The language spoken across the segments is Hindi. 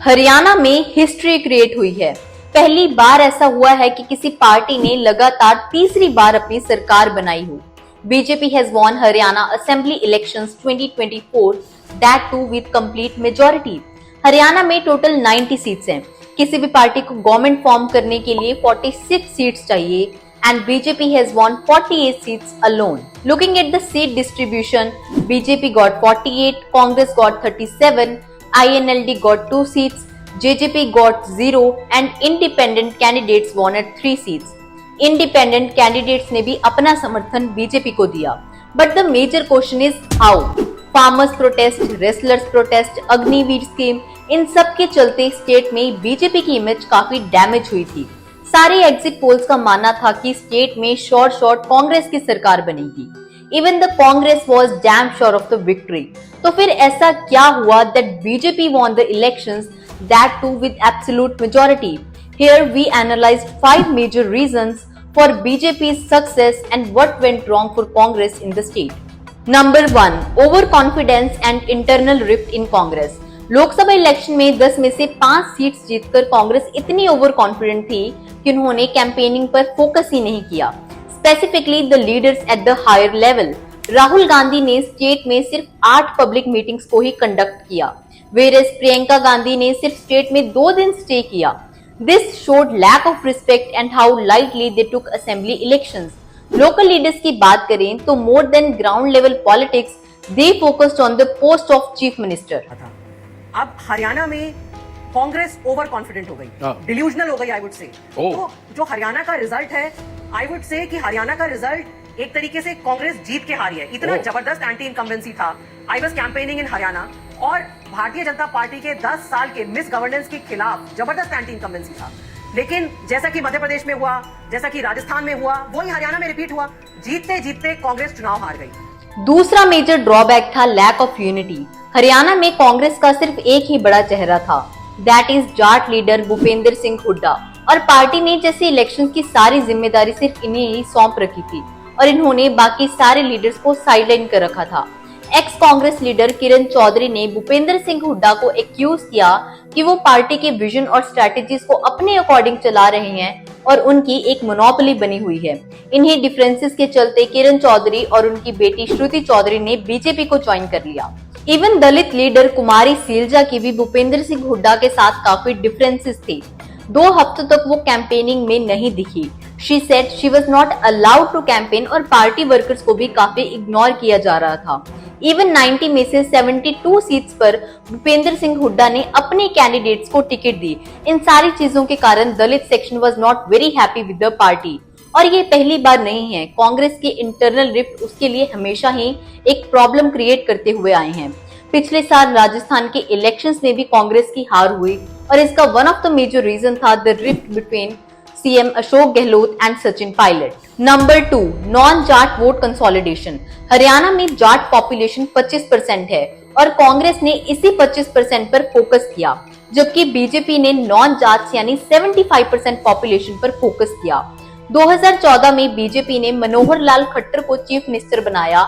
हरियाणा में हिस्ट्री क्रिएट हुई है। पहली बार ऐसा हुआ है कि किसी पार्टी ने लगातार तीसरी बार अपनी सरकार बनाई हो। BJP has won Haryana assembly elections 2024 that too with complete majority. Haryana में टोटल 90 सीट्स हैं। किसी भी पार्टी को गवर्नमेंट फॉर्म करने के लिए 46 सीट्स चाहिए and BJP has won 48 seats alone. Looking at the seat distribution, BJP got 48, Congress got 37, INLD got 2 seats, JJP got 0 and independent candidates won at 3 seats. Independent candidates ने भी अपना समर्थन बीजेपी को दिया. But the major question is how? Farmers protest, wrestlers protest, Agniveer scheme, इन सब के चलते स्टेट में बीजेपी की इमेज काफी डैमेज हुई थी। सारे एग्जिट पोल्स का मानना था कि स्टेट में शॉर्ट कांग्रेस की सरकार बनेगी। Even the Congress was damn sure of the victory. तो फिर ऐसा क्या हुआ that BJP won the elections, that too with absolute majority? Here we analysed 5 major reasons for BJP's success and what went wrong for Congress in the state. Number 1, over confidence and internal rift in Congress. Lok Sabha election में 10 में से 5 सीट्स जीतकर कांग्रेस इतनी ओवर कॉन्फिडेंट थी कि उन्होंने कैंपेनिंग पर फोकस ही नहीं किया, specifically the leaders at the higher level. Rahul Gandhi ने स्टेट में सिर्फ 8 पब्लिक मीटिंग्स को ही कंडक्ट किया, वेयरएज प्रियंका गांधी ने सिर्फ स्टेट में 2 दिन स्टे किया। This showed lack of respect and how lightly they took assembly elections. Local leaders की बात करें तो more than ground level politics, they focused on the post of chief minister. अब हरियाणा में कांग्रेस ओवर कॉन्फिडेंट हो गई, डिल्यूजनल हो गई आई वुड से। तो जो हरियाणा का रिजल्ट है, आई वुड से कि हरियाणा का रिजल्ट एक तरीके से कांग्रेस जीत के हारी है। इतना जबरदस्त एंटी इनकम्बेंसी था। आई वाज कैंपेनिंग इन हरियाणा और भारतीय जनता पार्टी के 10 साल के मिस गवर्नेंस के खिलाफ जबरदस्त एंटी इनकम्बेंसी था। लेकिन जैसा कि मध्य प्रदेश में हुआ, जैसा कि राजस्थान में हुआ, वही हरियाणा में रिपीट हुआ। जीतते जीतते कांग्रेस चुनाव हार गई। दूसरा मेजर ड्रॉबैक था लैक ऑफ यूनिटी। हरियाणा में कांग्रेस का सिर्फ एक ही बड़ा चेहरा था, that is Jat leader Bhupendra Singh Hooda, और पार्टी ने जैसे इलेक्शन की सारी जिम्मेदारी सिर्फ इन्हें ही सौंप रखी थी और इन्होंने बाकी सारे लीडर्स को साइडलाइन कर रखा था। एक्स कांग्रेस लीडर किरण चौधरी ने भूपेंद्र सिंह हुड्डा को एक्यूज किया कि वो पार्टी के विजन और स्ट्रेटेजीज को अपने अकॉर्डिंग चला रहे हैं और उनकी एक मोनोपोली बनी हुई है। इन्हीं डिफरेंसेस के चलते किरण चौधरी और उनकी बेटी श्रुति चौधरी ने बीजेपी को ज्वाइन कर लिया। इवन दलित लीडर कुमारी सैलजा की भी भूपेंद्र सिंह हुड्डा के साथ काफी डिफरेंसेस थे। 2 हफ्तों तक वो कैंपेनिंग में नहीं दिखी। She said she was not allowed to campaign और पार्टी वर्कर्स को भी काफी इग्नोर किया जा रहा था। इवन 90 में से 72 सीट्स पर भूपेंद्र सिंह हुड्डा ने अपने कैंडिडेट्स को टिकट दी। इन सारी चीजों के कारण Dalit section was not very happy with the party. और ये पहली बार नहीं है, कांग्रेस के इंटरनल रिफ्ट उसके लिए हमेशा ही एक प्रॉब्लम क्रिएट करते हुए आए हैं। पिछले साल राजस्थान के इलेक्शंस में भी कांग्रेस की हार हुई और इसका one of the major reason था the rift between CM Ashok Gehlot and Sachin Pilot. Number 2, non Jat vote consolidation. Haryana में जाट पॉपुलेशन 25% है और कांग्रेस ने इसी 25% पर फोकस किया, जबकि बीजेपी ने नॉन जाट यानी 75% पॉपुलेशन पर फोकस किया। 2014 में बीजेपी ने मनोहर लाल खट्टर को चीफ मिनिस्टर बनाया,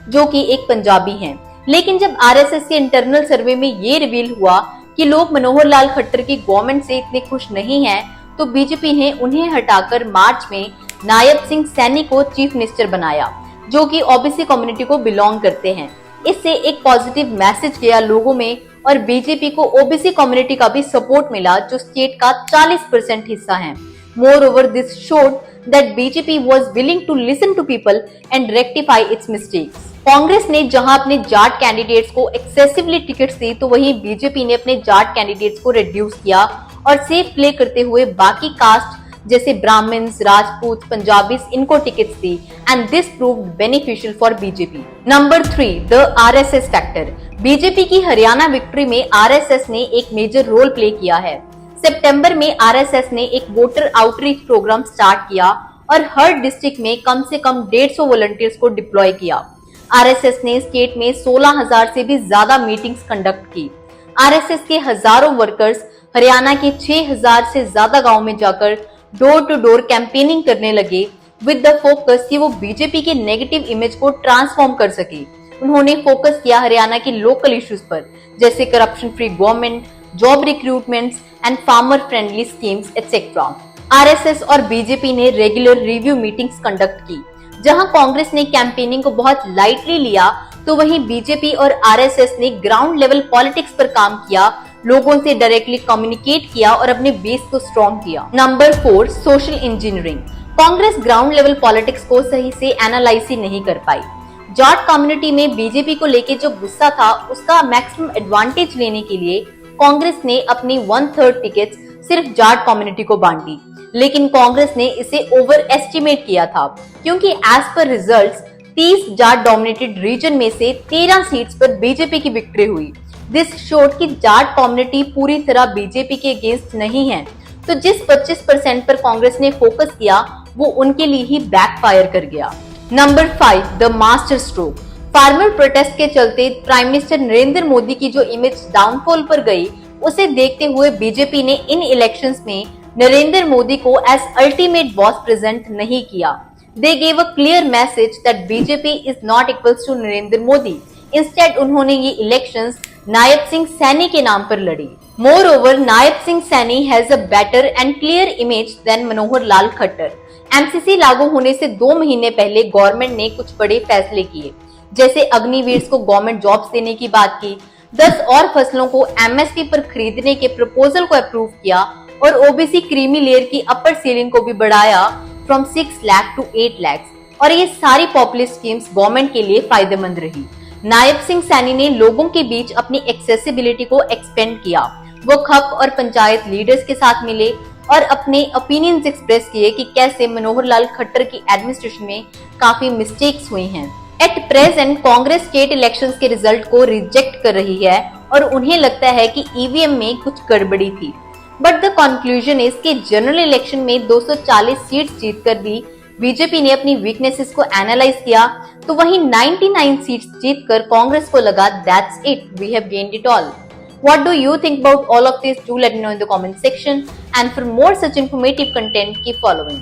जो कि एक पंजाबी हैं। लेकिन जब आरएसएस के इंटरनल सर्वे में ये रिवील हुआ कि लोग मनोहर लाल खट्टर की गवर्नमेंट से इतने खुश नहीं हैं, तो बीजेपी ने उन्हें हटाकर मार्च में नायब सिंह सैनी को चीफ मिनिस्टर बनाया, जो कि ओबीसी कम्युनिटी को बिलोंग करते हैं। इससे एक पॉजिटिव मैसेज गया लोगों में और बीजेपी को ओबीसी कम्युनिटी का भी सपोर्ट मिला, जो स्टेट का 40% हिस्सा है। Moreover, this showed that BJP was willing to listen to people and rectify its mistakes. Congress ने जहां अपने जाट कैंडिडेट्स को एक्सेसिवली टिकट्स दी, तो वहीं बीजेपी ने अपने जाट कैंडिडेट्स को रिड्यूस किया और सेफ प्ले करते हुए बाकी कास्ट जैसे ब्राह्मण्स, राजपूत, पंजाबीज इनको tickets the and this proved beneficial for BJP. Number 3, the RSS factor. BJP की हरियाणा विक्ट्री में आरएसएस ने एक मेजर रोल प्ले किया है। सितंबर में आरएसएस ने एक वोटर आउटरीच प्रोग्राम स्टार्ट किया और हर डिस्ट्रिक्ट में कम से कम 150 वॉलंटियर्स को डिप्लॉय किया। आरएसएस ने स्टेट में 16,000 से भी ज्यादा मीटिंग्स कंडक्ट की। आरएसएस के हजारों वर्कर्स हरियाणा के 6,000 से ज्यादा गांव में जाकर डोर टू डोर कैंपेनिंग करने लगे विद द फोकस कि वो बीजेपी के नेगेटिव इमेज को ट्रांसफॉर्म कर सके। उन्होंने फोकस किया हरियाणा के लोकल इश्यूज पर, जैसे corruption free government, job recruitments and farmer-friendly schemes, etc. RSS और बीजेपी ने रेगुलर रिव्यू मीटिंग्स कंडक्ट की। जहां कांग्रेस ने कैंपेनिंग को बहुत लाइटली लिया, तो वहीं बीजेपी और आरएसएस ने ग्राउंड लेवल पॉलिटिक्स पर काम किया, लोगों से डायरेक्टली कम्युनिकेट किया और अपने बेस को स्ट्रॉन्ग किया। Number 4, social engineering. Congress ground level politics को सही से एनालाइज ही नहीं कर पाई। जाट कम्युनिटी में बीजेपी को लेके जो गुस्सा था, उसका मैक्सिमम एडवांटेज लेने के लिए कांग्रेस ने अपनी 1/3 टिकट्स सिर्फ जाट कम्युनिटी को बांटी, लेकिन कांग्रेस ने इसे ओवर एस्टिमेट किया था, क्योंकि as per results 30 Jat dominated reason में से 13 सीट्स पर बीजेपी की विक्ट्री हुई। दिस शोड कि जाट कम्युनिटी पूरी तरह बीजेपी के अगेंस्ट नहीं है, तो जिस 25% पर कांग्रेस ने फोकस किया वो उनके लिए ही बैकफायर कर गया। Number 5, the master stroke. Farmer protest के चलते प्राइम मिनिस्टर नरेंद्र मोदी की जो इमेज डाउनफॉल पर गई, उसे देखते हुए बीजेपी ने इन इलेक्शंस में नरेंद्र मोदी को एज अल्टीमेट बॉस प्रेजेंट नहीं किया। They gave a clear message that BJP is not equals to Narendra Modi. Instead उन्होंने ये इलेक्शंस नायब सिंह सैनी के नाम पर लड़ी। Moreover, Nayab Singh Saini has a better and clear image than Manohar Lal Khattar. MCC लागू होने से 2 महीने पहले गवर्नमेंट ने कुछ बड़े फैसले किए, जैसे अग्निवीर को गवर्नमेंट जॉब्स देने की बात की, 10 और फसलों को एमएसपी पर खरीदने के प्रपोजल को अप्रूव किया और ओबीसी क्रीमी लेयर की अपर सीलिंग को भी बढ़ाया फ्रॉम 6 लाख टू 8 लाख। और ये सारी पॉपुलिस्ट स्कीम्स गवर्नमेंट के लिए फायदेमंद रही। नायब सिंह सैनी ने लोगों के बीच अपनी एक्सेसिबिलिटी को एक्सपेंड किया। वो खप और पंचायत लीडर्स के साथ मिले और अपने ओपिनियंस एक्सप्रेस किए कि कैसे मनोहर लाल खट्टर की एडमिनिस्ट्रेशन में काफी मिस्टेक्स हुई हैं। At present Congress state elections के रिजल्ट को रिजेक्ट कर रही है और उन्हें लगता है कि ईवीएम में कुछ गड़बड़ी थी। बट द कंक्लूजन इज कि जनरल इलेक्शन में 240 सीट्स जीतकर भी बीजेपी ने अपनी वीकनेसेस को एनालाइज किया, तो वहीं 99 सीट्स जीतकर कांग्रेस को लगा that's it, we have gained it all. What do you think about all of this? Do let me know in the comment section. And for more such informative content, keep following.